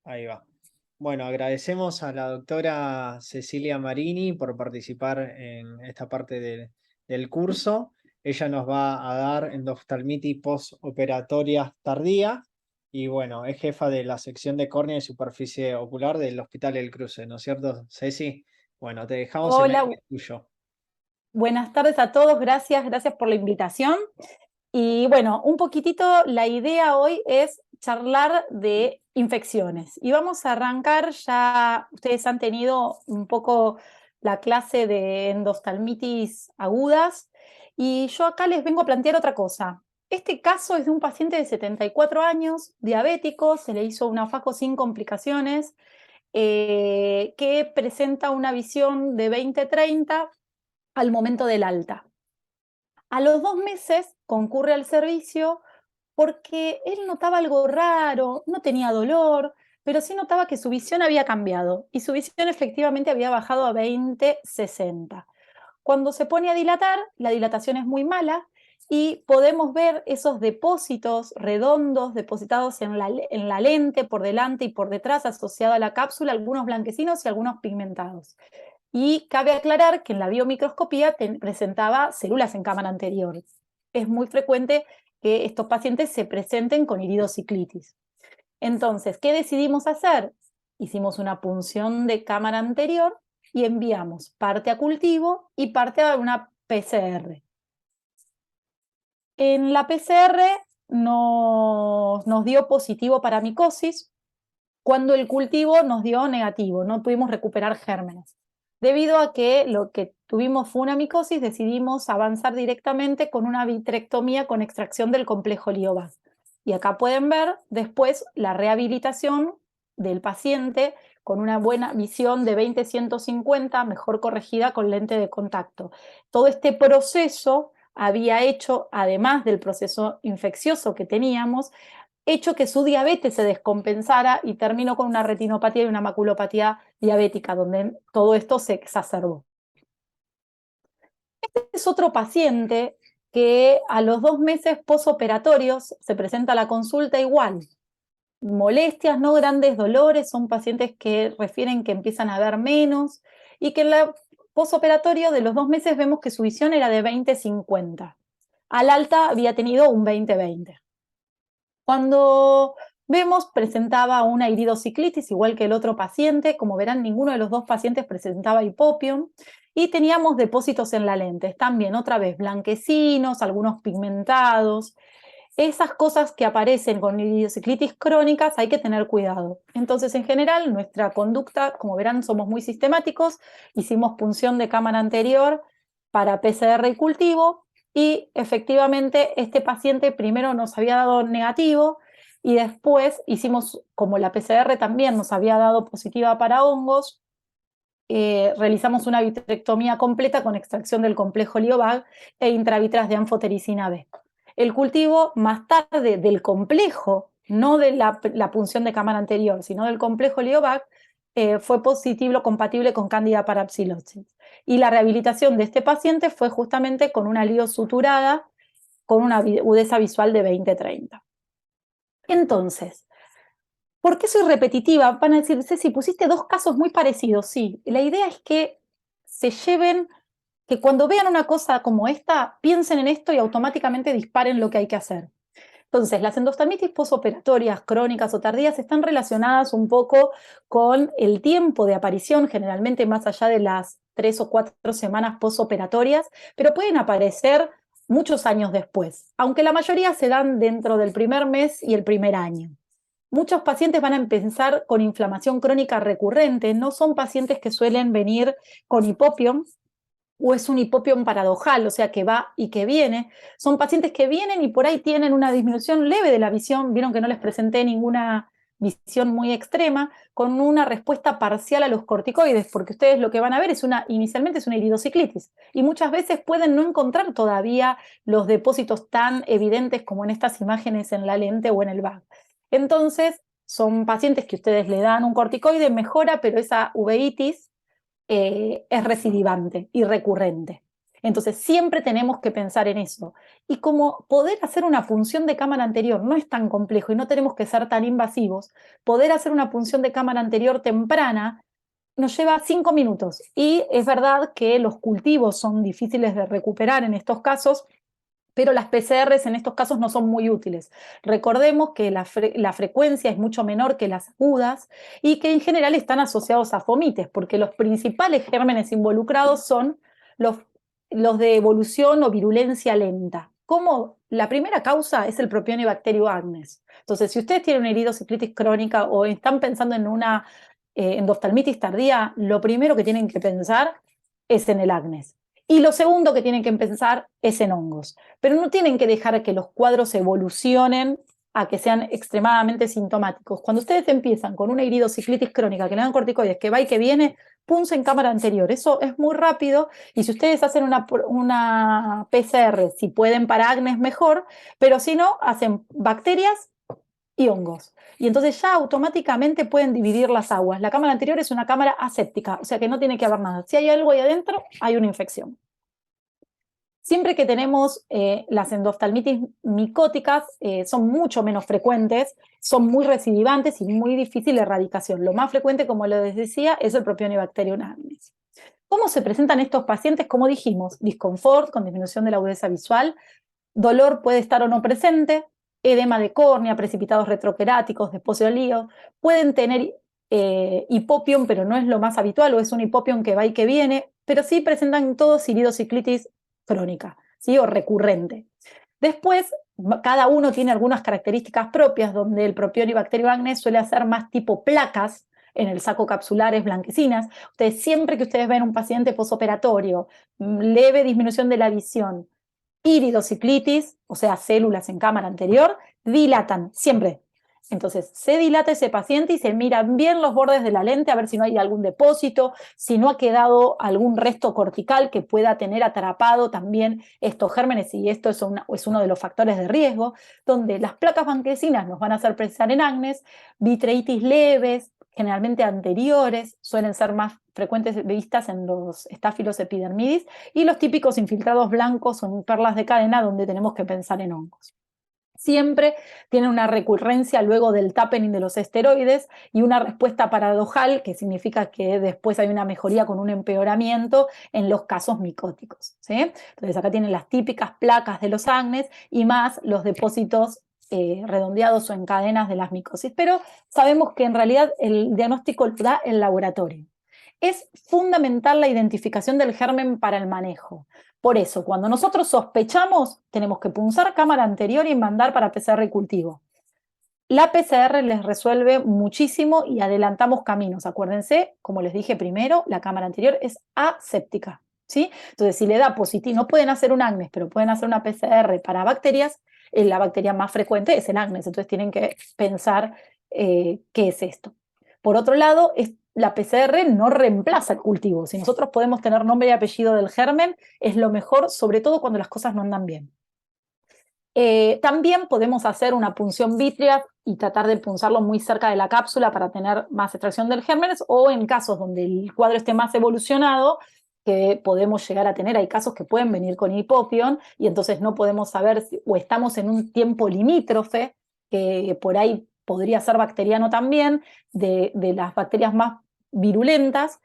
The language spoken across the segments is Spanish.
Ahí va. Bueno, agradecemos a la doctora Cecilia Marini por participar en esta parte del curso. Ella nos va a dar endoftalmitis postoperatoria tardía y bueno, es jefa de la sección de córnea y superficie ocular del Hospital El Cruce, ¿no es cierto, Ceci? Bueno, te dejamos el Hola, aire tuyo. buenas tardes a todos, gracias por la invitación. Y bueno, un poquitito la idea hoy es charlar de infecciones. Y vamos a arrancar, ya ustedes han tenido un poco la clase de endoftalmitis agudas, y yo acá les vengo a plantear otra cosa. Este caso es de un paciente de 74 años, diabético, se le hizo una faco sin complicaciones, que presenta una visión de 20/30 al momento del alta. A los 2 meses concurre al servicio porque él notaba algo raro, no tenía dolor, pero sí notaba que su visión había cambiado y su visión efectivamente había bajado a 20/60. Cuando se pone a dilatar, la dilatación es muy mala y podemos ver esos depósitos redondos depositados en la lente por delante y por detrás asociado a la cápsula, algunos blanquecinos y algunos pigmentados. Y cabe aclarar que en la biomicroscopía presentaba células en cámara anterior. Es muy frecuente que estos pacientes se presenten con iridociclitis. Entonces, ¿qué decidimos hacer? Hicimos una punción de cámara anterior y enviamos parte a cultivo y parte a una PCR. En la PCR nos dio positivo para micosis, cuando el cultivo nos dio negativo, no pudimos recuperar gérmenes. Debido a que lo que tuvimos fue una micosis, decidimos avanzar directamente con una vitrectomía con extracción del complejo LIOBAC. Y acá pueden ver después la rehabilitación del paciente con una buena visión de 20/150, mejor corregida con lente de contacto. Todo este proceso había hecho, además del proceso infeccioso que teníamos, hecho que su diabetes se descompensara y terminó con una retinopatía y una maculopatía diabética, donde todo esto se exacerbó. Este es otro paciente que a los 2 meses posoperatorios se presenta a la consulta igual. Molestias, no grandes dolores, son pacientes que refieren que empiezan a ver menos y que en la posoperatorio de los 2 meses vemos que su visión era de 20/50. Al alta había tenido un 20/20. Cuando vemos, presentaba una iridociclitis, igual que el otro paciente. Como verán, ninguno de los dos pacientes presentaba hipopión. Y teníamos depósitos en la lente, también otra vez blanquecinos, algunos pigmentados. Esas cosas que aparecen con iridociclitis crónicas hay que tener cuidado. Entonces, en general, nuestra conducta, como verán, somos muy sistemáticos. Hicimos punción de cámara anterior para PCR y cultivo, y efectivamente este paciente primero nos había dado negativo y después hicimos, como la PCR también nos había dado positiva para hongos, realizamos una vitrectomía completa con extracción del complejo LIOBAC e intravitreas de anfotericina B. El cultivo más tarde del complejo, no de la punción de cámara anterior, sino del complejo LIOBAC, fue positivo compatible con Candida parapsilosis. Y la rehabilitación de este paciente fue justamente con una LIO suturada con una agudeza visual de 20/30. Entonces, ¿por qué soy repetitiva? Van a decir, Ceci, pusiste dos casos muy parecidos. Sí, la idea es que se lleven, que cuando vean una cosa como esta, piensen en esto y automáticamente disparen lo que hay que hacer. Entonces, las endoftalmitis posoperatorias crónicas o tardías están relacionadas un poco con el tiempo de aparición, generalmente más allá de las 3 o 4 semanas posoperatorias, pero pueden aparecer muchos años después, aunque la mayoría se dan dentro del primer mes y el primer año. Muchos pacientes van a empezar con inflamación crónica recurrente, no son pacientes que suelen venir con hipopión, o es un hipopión paradojal, o sea, que va y que viene. Son pacientes que vienen y por ahí tienen una disminución leve de la visión, vieron que no les presenté ninguna visión muy extrema, con una respuesta parcial a los corticoides, porque ustedes lo que van a ver inicialmente es una iridociclitis, y muchas veces pueden no encontrar todavía los depósitos tan evidentes como en estas imágenes en la lente o en el BAC. Entonces, son pacientes que ustedes le dan un corticoide, mejora, pero esa uveitis es recidivante y recurrente. Entonces siempre tenemos que pensar en eso. Y como poder hacer una punción de cámara anterior no es tan complejo y no tenemos que ser tan invasivos, poder hacer una punción de cámara anterior temprana nos lleva 5 minutos. Y es verdad que los cultivos son difíciles de recuperar en estos casos, pero las PCRs en estos casos no son muy útiles. Recordemos que la frecuencia es mucho menor que las agudas y que en general están asociados a fomites, porque los principales gérmenes involucrados son los, los de evolución o virulencia lenta. Como la primera causa es el Propionibacterium agnes. Entonces, si ustedes tienen una iridociclitis crónica o están pensando en una endoftalmitis tardía, lo primero que tienen que pensar es en el agnes. Y lo segundo que tienen que pensar es en hongos. Pero no tienen que dejar que los cuadros evolucionen a que sean extremadamente sintomáticos. Cuando ustedes empiezan con una iridociclitis crónica, que le dan corticoides, que va y que viene, punce en cámara anterior. Eso es muy rápido. Y si ustedes hacen una PCR, si pueden para acnes, mejor. Pero si no, hacen bacterias y hongos. Y entonces ya automáticamente pueden dividir las aguas. La cámara anterior es una cámara aséptica, o sea que no tiene que haber nada. Si hay algo ahí adentro, hay una infección. Siempre que tenemos las endoftalmitis micóticas, son mucho menos frecuentes, son muy recidivantes y muy difícil de erradicación. Lo más frecuente, como les decía, es el Propionibacterium agnes. ¿Cómo se presentan estos pacientes? Como dijimos, disconfort con disminución de la agudeza visual, dolor puede estar o no presente, edema de córnea, precipitados retroqueráticos, desposeolío, pueden tener hipopión, pero no es lo más habitual, o es un hipopión que va y que viene, pero sí presentan todos iridociclitis crónica, ¿sí? O recurrente. Después, cada uno tiene algunas características propias, donde el Propionibacterium agnes suele hacer más tipo placas en el saco capsulares blanquecinas. Ustedes, siempre que ustedes ven un paciente posoperatorio, leve disminución de la visión, iridociclitis, o sea, células en cámara anterior, dilatan, siempre. Entonces, se dilata ese paciente y se miran bien los bordes de la lente a ver si no hay algún depósito, si no ha quedado algún resto cortical que pueda tener atrapado también estos gérmenes, y esto es uno de los factores de riesgo, donde las placas blanquecinas nos van a hacer pensar en acnes, vitreitis leves, generalmente anteriores, suelen ser más frecuentes vistas en los estáfilos epidermidis, y los típicos infiltrados blancos o perlas de cadena, donde tenemos que pensar en hongos. Siempre tienen una recurrencia luego del tapering de los esteroides y una respuesta paradojal, que significa que después hay una mejoría con un empeoramiento en los casos micóticos, ¿sí? Entonces acá tienen las típicas placas de los acnes y más los depósitos redondeados o en cadenas de las micosis. Pero sabemos que en realidad el diagnóstico lo da el laboratorio. Es fundamental la identificación del germen para el manejo. Por eso, cuando nosotros sospechamos, tenemos que punzar cámara anterior y mandar para PCR y cultivo. La PCR les resuelve muchísimo y adelantamos caminos. Acuérdense, como les dije primero, la cámara anterior es aséptica, ¿sí? Entonces, si le da positivo, no pueden hacer un agnes, pero pueden hacer una PCR para bacterias, la bacteria más frecuente es el agnes, entonces tienen que pensar qué es esto. Por otro lado, la PCR no reemplaza el cultivo. Si nosotros podemos tener nombre y apellido del germen, es lo mejor, sobre todo cuando las cosas no andan bien. También podemos hacer una punción vítrea y tratar de punzarlo muy cerca de la cápsula para tener más extracción del germen, o en casos donde el cuadro esté más evolucionado, que podemos llegar a tener, hay casos que pueden venir con hipopión y entonces no podemos saber o estamos en un tiempo limítrofe, que por ahí podría ser bacteriano también, de las bacterias más virulentas.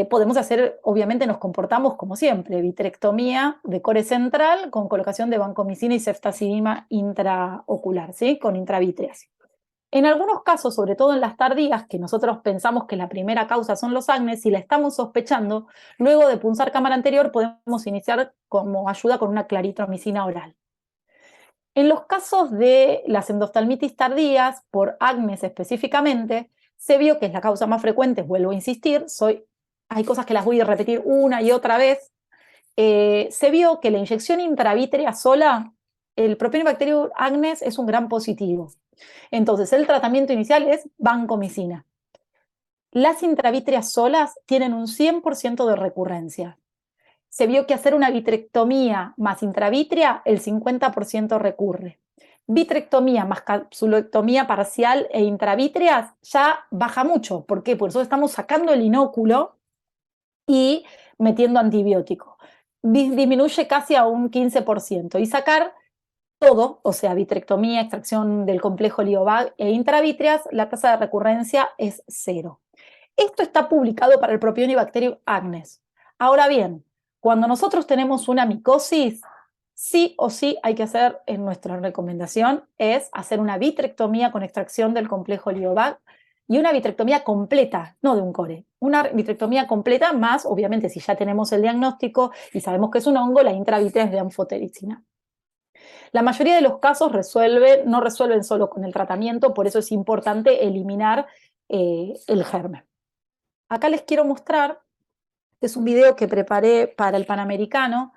Podemos hacer, obviamente nos comportamos como siempre, vitrectomía de core central con colocación de vancomicina y ceftazidima intraocular, ¿sí? Con intravítreas. En algunos casos, sobre todo en las tardías, que nosotros pensamos que la primera causa son los acnes, si la estamos sospechando, luego de punzar cámara anterior podemos iniciar como ayuda con una claritromicina oral. En los casos de las endoftalmitis tardías, por acnes específicamente, se vio que es la causa más frecuente, vuelvo a insistir, hay cosas que las voy a repetir una y otra vez. Se vio que la inyección intravítrea sola, el Propionibacterium agnes es un gran positivo. Entonces, el tratamiento inicial es vancomicina. Las intravítreas solas tienen un 100% de recurrencia. Se vio que hacer una vitrectomía más intravítrea, el 50% recurre. Vitrectomía más capsulectomía parcial e intravítreas ya baja mucho. ¿Por qué? Por eso estamos sacando el inóculo y metiendo antibiótico. disminuye casi a un 15%. Y sacar todo, o sea, vitrectomía, extracción del complejo LIOVAG e intravítreas, la tasa de recurrencia es 0. Esto está publicado para el Propionibacterium agnes. Ahora bien, cuando nosotros tenemos una micosis, sí o sí hay que hacer, en nuestra recomendación, es hacer una vitrectomía con extracción del complejo LIOVAG y una vitrectomía completa, no de un core, una vitrectomía completa más, obviamente, si ya tenemos el diagnóstico y sabemos que es un hongo, la intravítrea de anfotericina. La mayoría de los casos no resuelven solo con el tratamiento, por eso es importante eliminar el germen. Acá les quiero mostrar, este es un video que preparé para el Panamericano.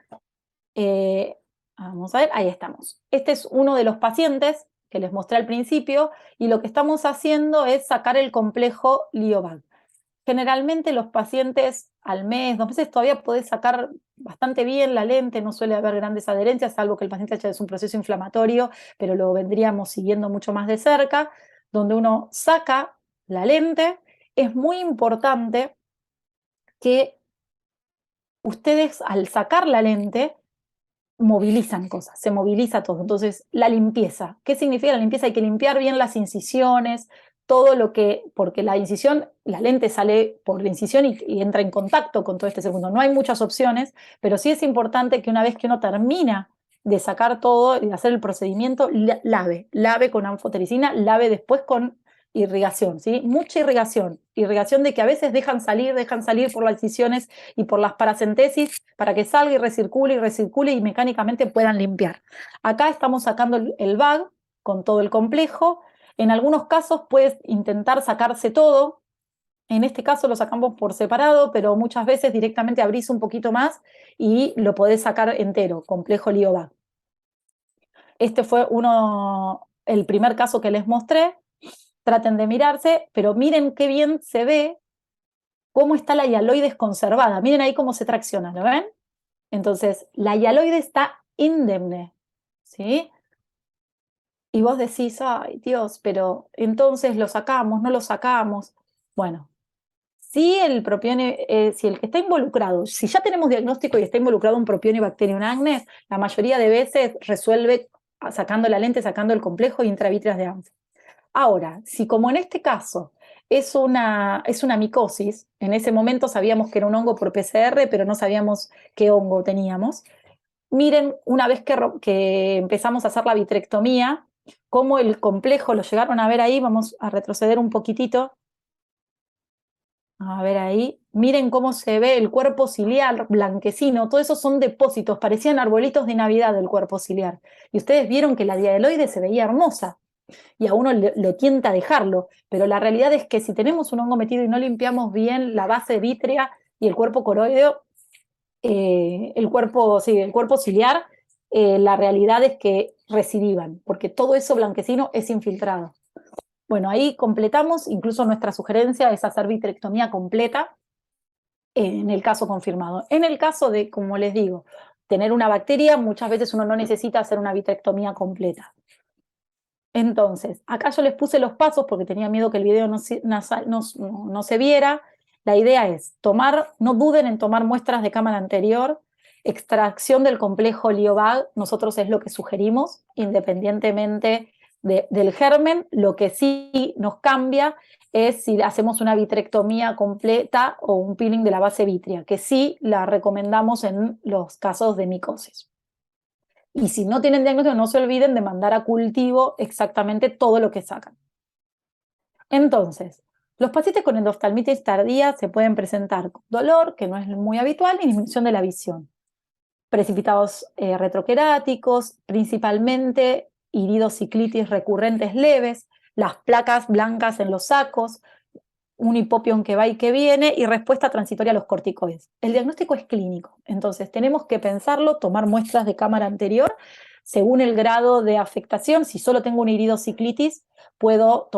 Vamos a ver, ahí estamos. Este es uno de los pacientes que les mostré al principio y lo que estamos haciendo es sacar el complejo LIOVAG. Generalmente los pacientes al mes, 2 meses, todavía podés sacar bastante bien la lente, no suele haber grandes adherencias, salvo que el paciente haya un proceso inflamatorio, pero lo vendríamos siguiendo mucho más de cerca, donde uno saca la lente. Es muy importante que ustedes al sacar la lente movilizan cosas, se moviliza todo. Entonces, la limpieza. ¿Qué significa la limpieza? Hay que limpiar bien las incisiones, todo lo que, porque la incisión, la lente sale por la incisión y entra en contacto con todo este segundo. No hay muchas opciones, pero sí es importante que una vez que uno termina de sacar todo y de hacer el procedimiento, lave con anfotericina, lave después con irrigación, ¿sí? Mucha irrigación de que a veces dejan salir por las incisiones y por las paracentesis para que salga y recircule y mecánicamente puedan limpiar. Acá estamos sacando el bag con todo el complejo. En algunos casos puedes intentar sacarse todo. En este caso lo sacamos por separado, pero muchas veces directamente abrís un poquito más y lo podés sacar entero, complejo LIOVAG. Este fue el primer caso que les mostré. Traten de mirarse, pero miren qué bien se ve cómo está la hialoides conservada. Miren ahí cómo se tracciona, ¿lo ven? Entonces, la hialoide está indemne, ¿sí? Y vos decís, ay Dios, pero entonces lo sacamos, no lo sacamos. Bueno, si el si el que está involucrado, si ya tenemos diagnóstico y está involucrado un Propionibacterium agnes, la mayoría de veces resuelve sacando la lente, sacando el complejo y intravítreas de anfo. Ahora, si como en este caso es una micosis, en ese momento sabíamos que era un hongo por PCR, pero no sabíamos qué hongo teníamos. Miren, una vez que empezamos a hacer la vitrectomía, cómo el complejo lo llegaron a ver ahí. Vamos a retroceder un poquitito. A ver ahí. Miren cómo se ve el cuerpo ciliar blanquecino. Todo eso son depósitos, parecían arbolitos de Navidad del cuerpo ciliar. Y ustedes vieron que la hialoide se veía hermosa y a uno lo tienta a dejarlo, pero la realidad es que si tenemos un hongo metido y no limpiamos bien la base vítrea y el cuerpo coroideo, el cuerpo ciliar, la realidad es que recidivan, porque todo eso blanquecino es infiltrado. Bueno, ahí completamos, incluso nuestra sugerencia es hacer vitrectomía completa en el caso confirmado. En el caso de, como les digo, tener una bacteria, muchas veces uno no necesita hacer una vitrectomía completa. Entonces, acá yo les puse los pasos porque tenía miedo que el video no se viera. La idea es no duden en tomar muestras de cámara anterior, extracción del complejo LIOVAG, nosotros es lo que sugerimos, independientemente del germen. Lo que sí nos cambia es si hacemos una vitrectomía completa o un peeling de la base vítrea, que sí la recomendamos en los casos de micosis. Y si no tienen diagnóstico, no se olviden de mandar a cultivo exactamente todo lo que sacan. Entonces, los pacientes con endoftalmitis tardía se pueden presentar con dolor, que no es muy habitual, y disminución de la visión. Precipitados retroqueráticos, principalmente iridociclitis recurrentes leves, las placas blancas en los sacos, un hipopión que va y que viene y respuesta transitoria a los corticoides. El diagnóstico es clínico, entonces tenemos que pensarlo, tomar muestras de cámara anterior según el grado de afectación. Si solo tengo una iridociclitis, puedo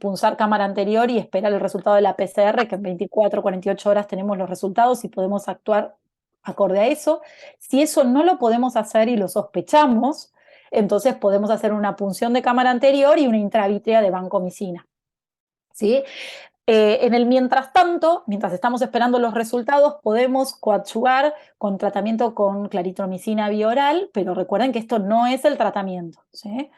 punzar cámara anterior y esperar el resultado de la PCR, que en 24 48 horas tenemos los resultados y podemos actuar acorde a eso. Si eso no lo podemos hacer y lo sospechamos, entonces podemos hacer una punción de cámara anterior y una intravítrea de vancomicina, ¿sí? En el mientras tanto, mientras estamos esperando los resultados, podemos coadyuvar con tratamiento con claritromicina bioral, pero recuerden que esto no es el tratamiento, ¿sí?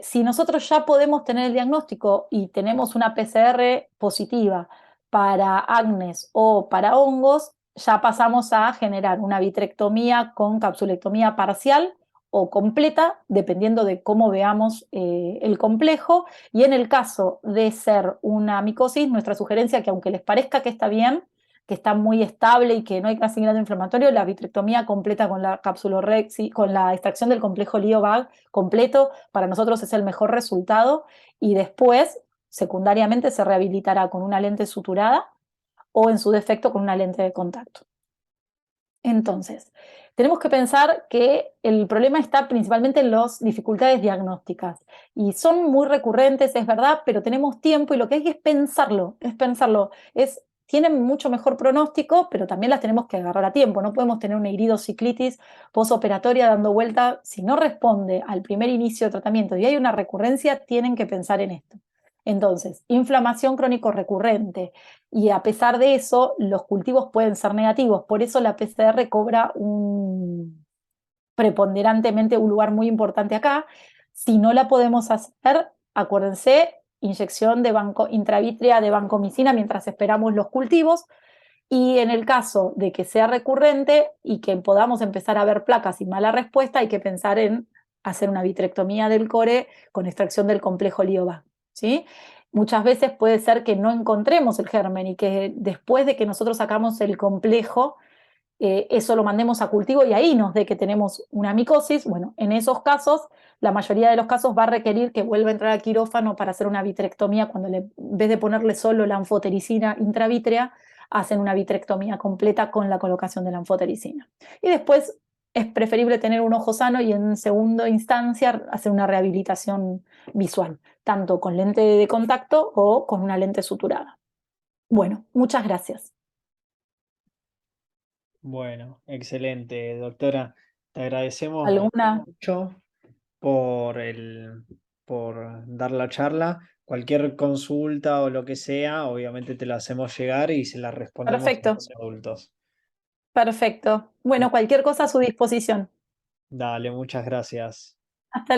Si nosotros ya podemos tener el diagnóstico y tenemos una PCR positiva para acnes o para hongos, ya pasamos a generar una vitrectomía con capsulectomía parcial o completa, dependiendo de cómo veamos el complejo. Y en el caso de ser una micosis, nuestra sugerencia, que aunque les parezca que está bien, que está muy estable y que no hay casi grado inflamatorio, la vitrectomía completa con la capsulorexi, con la extracción del complejo LIO-BAG completo, para nosotros es el mejor resultado, y después, secundariamente, se rehabilitará con una lente suturada o, en su defecto, con una lente de contacto. Entonces, tenemos que pensar que el problema está principalmente en las dificultades diagnósticas y son muy recurrentes, es verdad, pero tenemos tiempo y lo que hay es pensarlo, tienen mucho mejor pronóstico, pero también las tenemos que agarrar a tiempo. No podemos tener una iridociclitis posoperatoria dando vuelta. Si no responde al primer inicio de tratamiento y hay una recurrencia, tienen que pensar en esto. Entonces, inflamación crónico recurrente, y a pesar de eso, los cultivos pueden ser negativos. Por eso la PCR cobra preponderantemente un lugar muy importante acá. Si no la podemos hacer, acuérdense, inyección de intravítrea de vancomicina mientras esperamos los cultivos. Y en el caso de que sea recurrente y que podamos empezar a ver placas y mala respuesta, hay que pensar en hacer una vitrectomía del core con extracción del complejo LIO-BAG, ¿sí? Muchas veces puede ser que no encontremos el germen y que después de que nosotros sacamos el complejo, eso lo mandemos a cultivo y ahí nos dé que tenemos una micosis. Bueno, en esos casos, la mayoría de los casos va a requerir que vuelva a entrar al quirófano para hacer una vitrectomía, cuando en vez de ponerle solo la anfotericina intravítrea, hacen una vitrectomía completa con la colocación de la anfotericina. Y después es preferible tener un ojo sano y en segunda instancia hacer una rehabilitación visual, tanto con lente de contacto o con una lente suturada. Bueno, muchas gracias. Bueno, excelente, doctora. Te agradecemos ¿Alguna? mucho por por dar la charla. Cualquier consulta o lo que sea, obviamente te la hacemos llegar y se la respondemos a Perfecto. los adultos. Perfecto. Bueno, cualquier cosa a su disposición. Dale, muchas gracias. Hasta